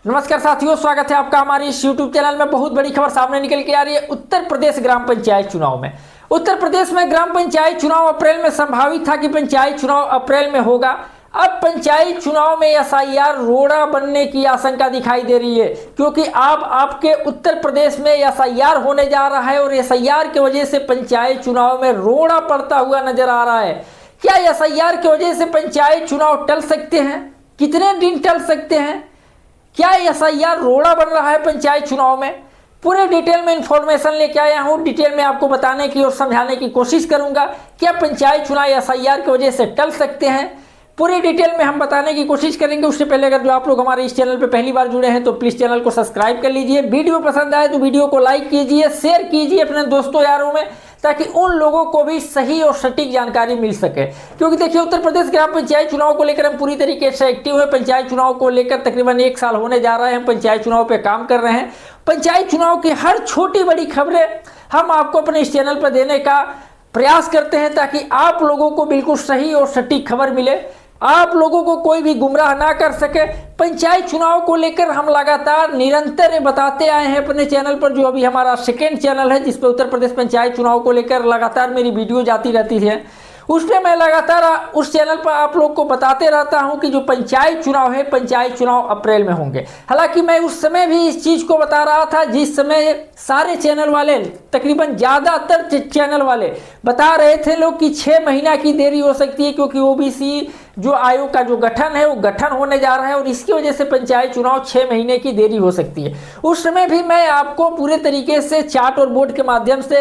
नमस्कार साथियों, स्वागत है आपका हमारे इस YouTube चैनल में। बहुत बड़ी खबर सामने निकल के आ रही है उत्तर प्रदेश ग्राम पंचायत चुनाव में। उत्तर प्रदेश में ग्राम पंचायत चुनाव अप्रैल में संभावित था कि पंचायत चुनाव अप्रैल में होगा। अब पंचायत चुनाव में एसआईआर रोड़ा बनने की आशंका दिखाई दे रही है, क्योंकि अब आपके उत्तर प्रदेश में एसआईआर होने जा रहा है और एसआईआर की वजह से पंचायत चुनाव में रोड़ा पड़ता हुआ नजर आ रहा है। क्या एसआईआर की वजह से पंचायत चुनाव टल सकते हैं? कितने दिन टल सकते हैं? क्या एसआईआर रोड़ा बन रहा है पंचायत चुनाव में? पूरे डिटेल में इंफॉर्मेशन लेके आया हूं। डिटेल में आपको बताने की और समझाने की कोशिश करूंगा। क्या पंचायत चुनाव एसआईआर की वजह से टल सकते हैं? पूरी डिटेल में हम बताने की कोशिश करेंगे। उससे पहले अगर जो आप लोग हमारे इस चैनल पे पहली बार जुड़े हैं तो प्लीज़ चैनल को सब्सक्राइब कर लीजिए। वीडियो पसंद आए तो वीडियो को लाइक कीजिए, शेयर कीजिए अपने दोस्तों यारों में, ताकि उन लोगों को भी सही और सटीक जानकारी मिल सके। क्योंकि देखिए, उत्तर प्रदेश ग्राम पंचायत चुनाव को लेकर हम पूरी तरीके से एक्टिव है। पंचायत चुनाव को लेकर तकरीबन 1 साल होने जा रहा है, हम पंचायत चुनाव पे काम कर रहे हैं। पंचायत चुनाव की हर छोटी बड़ी खबरें हम आपको अपने इस चैनल पर देने का प्रयास करते हैं, ताकि आप लोगों को बिल्कुल सही और सटीक खबर मिले, आप लोगों को कोई भी गुमराह ना कर सके। पंचायत चुनाव को लेकर हम लगातार निरंतर बताते आए हैं अपने चैनल पर, जो अभी हमारा सेकेंड चैनल है जिस पर उत्तर प्रदेश पंचायत चुनाव को लेकर लगातार मेरी वीडियो जाती रहती है। उस पर मैं लगातार उस चैनल पर आप लोग को बताते रहता हूं कि जो पंचायत चुनाव है, पंचायत चुनाव अप्रैल में होंगे। हालांकि मैं उस समय भी इस चीज़ को बता रहा था जिस समय सारे चैनल वाले, तकरीबन ज़्यादातर चैनल वाले बता रहे थे लोग कि 6 महीना की देरी हो सकती है, क्योंकि ओबीसी जो आयोग का जो गठन है वो गठन होने जा रहा है और इसकी वजह से पंचायत चुनाव 6 महीने की देरी हो सकती है। उस समय भी मैं आपको पूरे तरीके से चार्ट और बोर्ड के माध्यम से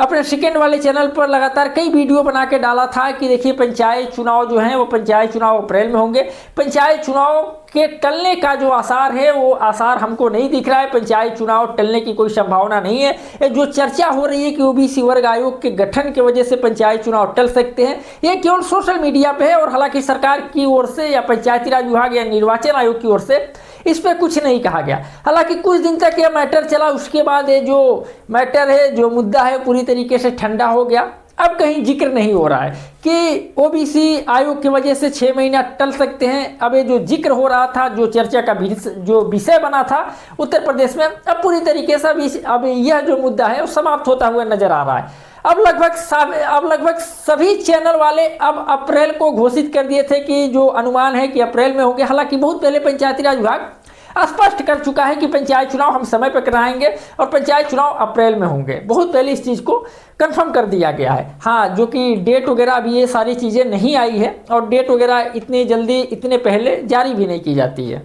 अपने सेकेंड वाले चैनल पर लगातार कई वीडियो बना के डाला था कि देखिए, पंचायत चुनाव जो है वो पंचायत चुनाव अप्रैल में होंगे। पंचायत चुनाव के टलने का जो आसार है वो आसार हमको नहीं दिख रहा है। पंचायत चुनाव टलने की कोई संभावना नहीं है। जो चर्चा हो रही है कि ओबीसी वर्ग आयोग के गठन की वजह से पंचायत चुनाव टल सकते हैं, ये केवल सोशल मीडिया पे है। और हालांकि सरकार की ओर से या पंचायती राज विभाग या निर्वाचन आयोग की ओर से इस पर कुछ नहीं कहा गया। हालांकि कुछ दिन तक यह मैटर चला, उसके बाद ये जो मैटर है, जो मुद्दा है, पूरी तरीके से ठंडा हो गया। अब कहीं जिक्र नहीं हो रहा है कि ओबीसी आयोग की वजह से 6 महीना टल सकते हैं। अब ये जो जिक्र हो रहा था, जो चर्चा का जो विषय बना था उत्तर प्रदेश में, अब पूरी तरीके से अब यह जो मुद्दा है वो समाप्त होता हुआ नजर आ रहा है। अब लगभग सभी चैनल वाले अब अप्रैल को घोषित कर दिए थे कि जो अनुमान है कि अप्रैल में होंगे। हालांकि बहुत पहले पंचायती राज विभाग स्पष्ट कर चुका है कि पंचायत चुनाव हम समय पर कराएंगे और पंचायत चुनाव अप्रैल में होंगे। बहुत पहले इस चीज़ को कंफर्म कर दिया गया है। हाँ, जो कि डेट वगैरह अभी ये सारी चीज़ें नहीं आई है और डेट वगैरह इतनी जल्दी, इतने पहले जारी भी नहीं की जाती है।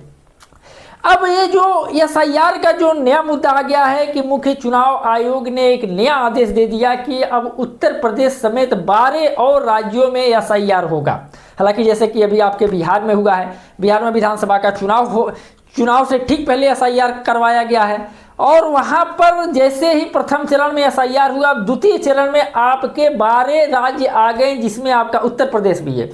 अब ये जो एसआईआर का जो नया मुद्दा आ गया है कि मुख्य चुनाव आयोग ने एक नया आदेश दे दिया कि अब उत्तर प्रदेश समेत 12 और राज्यों में एसआईआर होगा। हालांकि जैसे कि अभी आपके बिहार में हुआ है, बिहार में विधानसभा का चुनाव से ठीक पहले एसआईआर करवाया गया है और वहां पर जैसे ही प्रथम चरण में एसआईआर हुआ, अब द्वितीय चरण में आपके 12 राज्य आ गए, जिसमें आपका उत्तर प्रदेश भी है।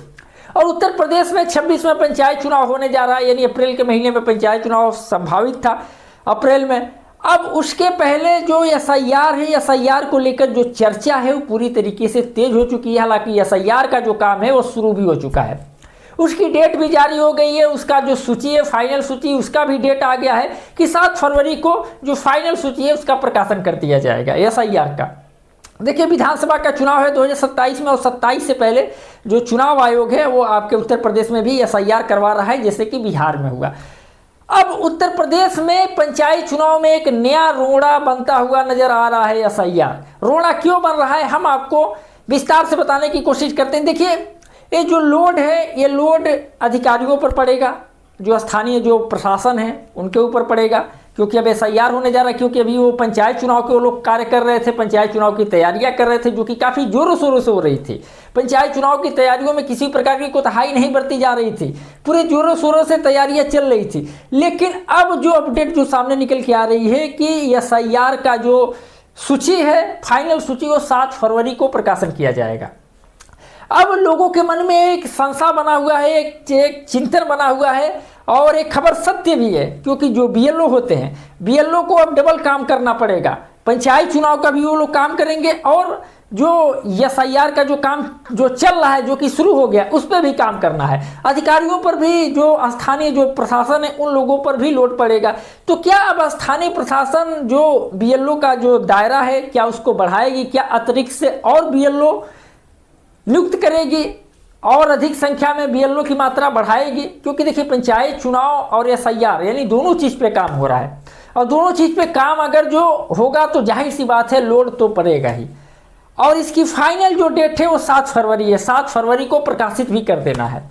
और उत्तर प्रदेश में 26 में पंचायत चुनाव होने जा रहा है, यानी अप्रैल के महीने में पंचायत चुनाव संभावित था अप्रैल में। अब उसके पहले जो एसआईआर है, एसआईआर को लेकर जो चर्चा है वो पूरी तरीके से तेज हो चुकी है। हालांकि एसआईआर का जो काम है वो शुरू भी हो चुका है, उसकी डेट भी जारी हो गई है। उसका जो सूची है, फाइनल सूची, उसका भी डेट आ गया है कि 7 फरवरी को जो फाइनल सूची है उसका प्रकाशन कर दिया जाएगा एसआईआर का। देखिए, विधानसभा का चुनाव है 2027 में और 27 से पहले जो चुनाव आयोग है वो आपके उत्तर प्रदेश में भी एसआईआर करवा रहा है, जैसे कि बिहार में हुआ। अब उत्तर प्रदेश में पंचायत चुनाव में एक नया रोड़ा बनता हुआ नजर आ रहा है एसआईआर। रोड़ा क्यों बन रहा है हम आपको विस्तार से बताने की कोशिश करते हैं। देखिए, ये जो लोड है, ये लोड अधिकारियों पर पड़ेगा, जो स्थानीय जो प्रशासन है उनके ऊपर पड़ेगा, क्योंकि अब एसआईआर होने जा रहा है। क्योंकि अभी वो पंचायत चुनाव के वो लोग कार्य कर रहे थे, पंचायत चुनाव की तैयारियां कर रहे थे, जो कि काफ़ी जोरों शोरों से हो रही थी। पंचायत चुनाव की तैयारियों में किसी प्रकार की कोताही नहीं बरती जा रही थी, पूरे जोरों शोरों से तैयारियां चल रही थी। लेकिन अब जो अपडेट जो सामने निकल के आ रही है कि एसआईआर का जो सूची है, फाइनल सूची, वो 7 फरवरी को प्रकाशन किया जाएगा। अब लोगों के मन में एक संशय बना हुआ है, एक चिंतन बना हुआ है और एक खबर सत्य भी है, क्योंकि जो बीएलओ होते हैं, बीएलओ को अब डबल काम करना पड़ेगा। पंचायत चुनाव का भी वो लोग काम करेंगे और जो SIR का जो काम जो चल रहा है, जो कि शुरू हो गया, उस पर भी काम करना है। अधिकारियों पर भी, जो स्थानीय जो प्रशासन है, उन लोगों पर भी लोड पड़ेगा। तो क्या अब स्थानीय प्रशासन जो BLO का जो दायरा है, क्या उसको बढ़ाएगी? क्या अतिरिक्त से और BLO नियुक्त करेगी और अधिक संख्या में BLO की मात्रा बढ़ाएगी? क्योंकि देखिए, पंचायत चुनाव और SIR यानी दोनों चीज़ पे काम हो रहा है, और दोनों चीज़ पे काम अगर जो होगा तो जाहिर सी बात है लोड तो पड़ेगा ही। और इसकी फाइनल जो डेट है वो 7 फरवरी है। 7 फरवरी को प्रकाशित भी कर देना है।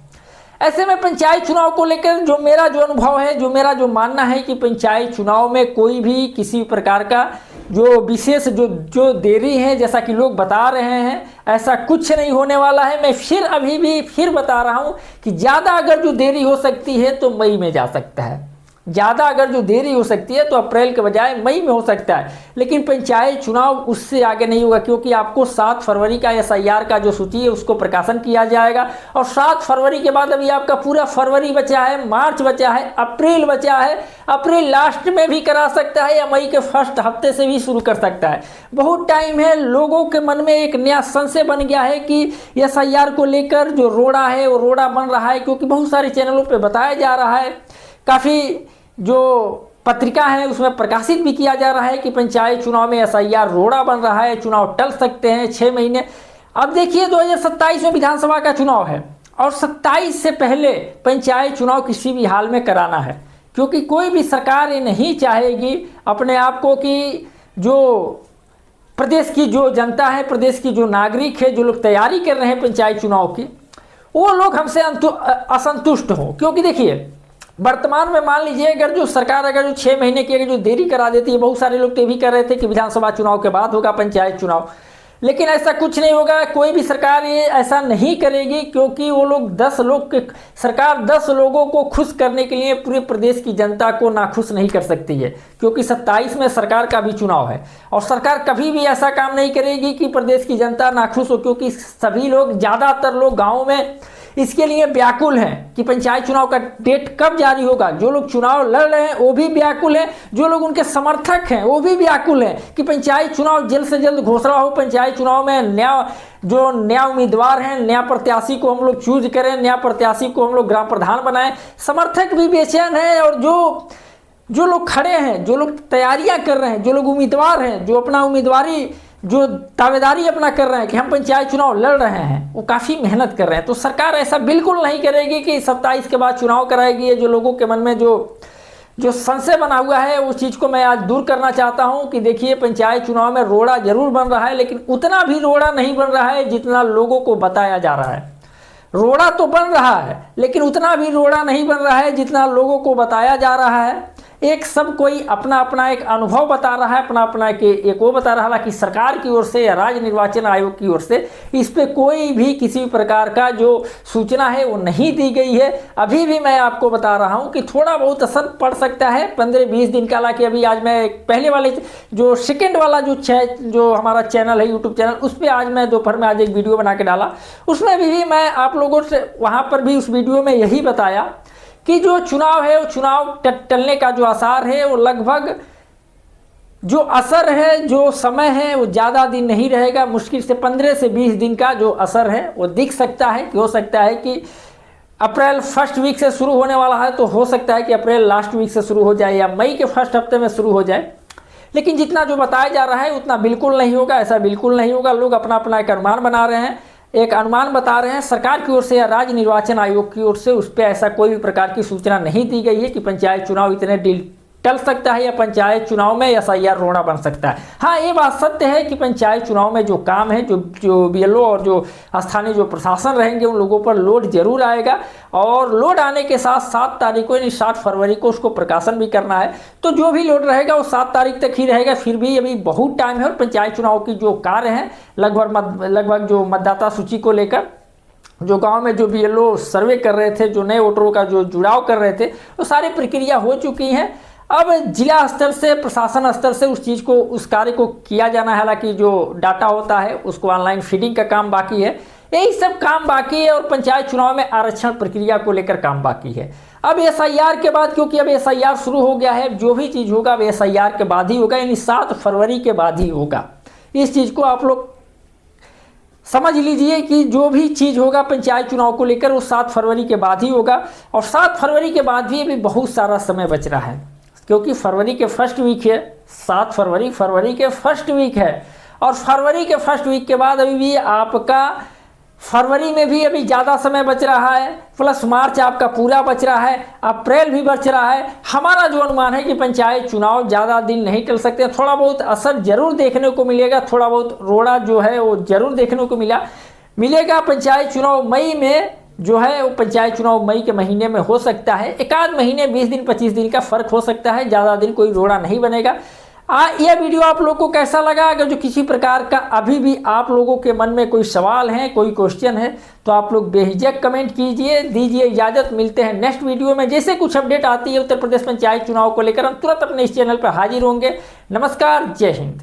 ऐसे में पंचायत चुनाव को लेकर जो मेरा जो अनुभव है, जो मेरा जो मानना है कि पंचायत चुनाव में कोई भी किसी प्रकार का जो विशेष जो देरी है, जैसा कि लोग बता रहे हैं, ऐसा कुछ नहीं होने वाला है। मैं अभी भी बता रहा हूँ कि ज़्यादा अगर जो देरी हो सकती है तो मई में जा सकता है। ज़्यादा अगर जो देरी हो सकती है तो अप्रैल के बजाय मई में हो सकता है, लेकिन पंचायत चुनाव उससे आगे नहीं होगा, क्योंकि आपको 7 फरवरी का SIR का जो सूची है उसको प्रकाशन किया जाएगा। और 7 फरवरी के बाद अभी आपका पूरा फरवरी बचा है, मार्च बचा है, अप्रैल बचा है। अप्रैल लास्ट में भी करा सकता है या मई के फर्स्ट हफ्ते से भी शुरू कर सकता है। बहुत टाइम है। लोगों के मन में एक नया संशय बन गया है कि SIR को लेकर जो रोड़ा है वो रोड़ा बन रहा है, क्योंकि बहुत सारे चैनलों पर बताया जा रहा है, काफ़ी जो पत्रिका है उसमें प्रकाशित भी किया जा रहा है कि पंचायत चुनाव में SIR रोड़ा बन रहा है, चुनाव टल सकते हैं 6 महीने। अब देखिए, 2027 में विधानसभा का चुनाव है और 27 से पहले पंचायत चुनाव किसी भी हाल में कराना है, क्योंकि कोई भी सरकार ये नहीं चाहेगी अपने आप को कि जो प्रदेश की जो जनता है, प्रदेश की जो नागरिक है, जो लोग तैयारी कर रहे हैं पंचायत चुनाव की, वो लोग हमसे असंतुष्ट हों। क्योंकि देखिए, वर्तमान में मान लीजिए अगर जो सरकार अगर जो 6 महीने की अगर जो देरी करा देती है, बहुत सारे लोग तो ये भी कर रहे थे कि विधानसभा चुनाव के बाद होगा पंचायत चुनाव, लेकिन ऐसा कुछ नहीं होगा। कोई भी सरकार ये ऐसा नहीं करेगी, क्योंकि वो लोग 10 लोग सरकार 10 लोगों को खुश करने के लिए पूरे प्रदेश की जनता को नाखुश नहीं कर सकती है, क्योंकि 27 में सरकार का भी चुनाव है। और सरकार कभी भी ऐसा काम नहीं करेगी कि प्रदेश की जनता नाखुश हो, क्योंकि सभी लोग, ज़्यादातर लोग गाँव में इसके लिए व्याकुल हैं कि पंचायत चुनाव का डेट कब जारी होगा। जो लोग चुनाव लड़ रहे हैं वो भी व्याकुल हैं, जो लोग उनके समर्थक हैं वो भी व्याकुल हैं कि पंचायत चुनाव जल्द से जल्द घोषणा हो। पंचायत चुनाव में नया उम्मीदवार हैं, नया प्रत्याशी को हम लोग चूज करें, नया प्रत्याशी को हम लोग ग्राम प्रधान बनाएं। समर्थक भी बेचैन है, और जो लोग खड़े हैं, जो लोग तैयारियां कर रहे हैं, जो लोग उम्मीदवार हैं, जो अपना उम्मीदवारी जो दावेदारी अपना कर रहे हैं कि हम पंचायत चुनाव लड़ रहे हैं, वो काफ़ी मेहनत कर रहे हैं। तो सरकार ऐसा बिल्कुल नहीं करेगी कि 27 के बाद चुनाव कराएगी। ये जो लोगों के मन में जो संशय बना हुआ है, उस चीज़ को मैं आज दूर करना चाहता हूं कि देखिए, पंचायत चुनाव में रोड़ा जरूर बन रहा है, लेकिन उतना भी रोड़ा नहीं बन रहा है जितना लोगों को बताया जा रहा है। रोड़ा तो बन रहा है, लेकिन उतना भी रोड़ा नहीं बन रहा है जितना लोगों को बताया जा रहा है। एक सब कोई अपना अपना एक अनुभव बता रहा है, अपना अपना एक वो बता रहा है कि सरकार की ओर से या राज्य निर्वाचन आयोग की ओर से इस पे कोई भी किसी प्रकार का जो सूचना है वो नहीं दी गई है। अभी भी मैं आपको बता रहा हूं कि थोड़ा बहुत असर पड़ सकता है 15-20 दिन का। हालांकि अभी आज मैं पहले वाले जो सेकेंड वाला जो हमारा चैनल है, यूट्यूब चैनल, उस पर आज मैं दोपहर में आज एक वीडियो बना के डाला। उसमें भी मैं आप लोगों से वहाँ पर भी उस वीडियो में यही बताया कि जो चुनाव है वो चुनाव टलने का जो आसार है वो लगभग जो असर है, जो समय है वो ज़्यादा दिन नहीं रहेगा। मुश्किल से 15 से 20 दिन का जो असर है वो दिख सकता है कि हो सकता है कि अप्रैल फर्स्ट वीक से शुरू होने वाला है, तो हो सकता है कि अप्रैल लास्ट वीक से शुरू हो जाए या मई के फर्स्ट हफ्ते में शुरू हो जाए। लेकिन जितना जो बताया जा रहा है उतना बिल्कुल नहीं होगा, ऐसा बिल्कुल नहीं होगा। लोग अपना अपना एक अनुमान बना रहे हैं, एक अनुमान बता रहे हैं। सरकार की ओर से या राज्य निर्वाचन आयोग की ओर से उस पर ऐसा कोई भी प्रकार की सूचना नहीं दी गई है कि पंचायत चुनाव इतने टल सकता है या पंचायत चुनाव में SIR रोड़ा बन सकता है। हाँ, ये बात सत्य है कि पंचायत चुनाव में जो काम है, जो BLO और जो स्थानीय जो प्रशासन रहेंगे उन लोगों पर लोड जरूर आएगा, और लोड आने के साथ 7 तारीख को यानी 7 फरवरी को उसको प्रकाशन भी करना है। तो जो भी लोड रहेगा वो 7 तारीख तक ही रहेगा। फिर भी अभी बहुत टाइम है, और पंचायत चुनाव की जो कार्य है लगभग जो मतदाता सूची को लेकर जो गांव में जो BLO सर्वे कर रहे थे, जो नए वोटरों का जो जुड़ाव कर रहे थे, वो सारी प्रक्रिया हो चुकी हैं। अब जिला स्तर से, प्रशासन स्तर से उस कार्य को किया जाना है। हालांकि जो डाटा होता है उसको ऑनलाइन फीडिंग का काम बाकी है, यही सब काम बाकी है। और पंचायत चुनाव में आरक्षण प्रक्रिया को लेकर काम बाकी है। अब SIR के बाद, क्योंकि अब SIR शुरू हो गया है, जो भी चीज़ होगा अब SIR के बाद ही होगा, यानी 7 फरवरी के बाद ही होगा। इस चीज़ को आप लोग समझ लीजिए कि जो भी चीज़ होगा पंचायत चुनाव को लेकर वो 7 फरवरी के बाद ही होगा। और 7 फरवरी के बाद भी अभी बहुत सारा समय बच रहा है, क्योंकि फरवरी के फर्स्ट वीक है। 7 फरवरी के फर्स्ट वीक है, और फरवरी के फर्स्ट वीक के बाद अभी भी आपका फरवरी में भी अभी ज़्यादा समय बच रहा है, प्लस मार्च आपका पूरा बच रहा है, अप्रैल भी बच रहा है। हमारा जो अनुमान है कि पंचायत चुनाव ज़्यादा दिन नहीं टल सकते, थोड़ा बहुत असर जरूर देखने को मिलेगा, थोड़ा बहुत रोड़ा जो है वो जरूर देखने को मिलेगा। पंचायत चुनाव मई में जो है वो पंचायत चुनाव मई के महीने में हो सकता है, एक आध महीने 20 दिन 25 दिन का फर्क हो सकता है, ज़्यादा दिन कोई रोड़ा नहीं बनेगा। यह वीडियो आप लोगों को कैसा लगा? अगर जो किसी प्रकार का अभी भी आप लोगों के मन में कोई सवाल है, कोई क्वेश्चन है, तो आप लोग बेहिचक कमेंट कीजिए। दीजिए इजाजत, मिलते हैं नेक्स्ट वीडियो में। जैसे कुछ अपडेट आती है उत्तर प्रदेश पंचायत चुनाव को लेकर हम तुरंत अपने इस चैनल पर हाजिर होंगे। नमस्कार, जय हिंद।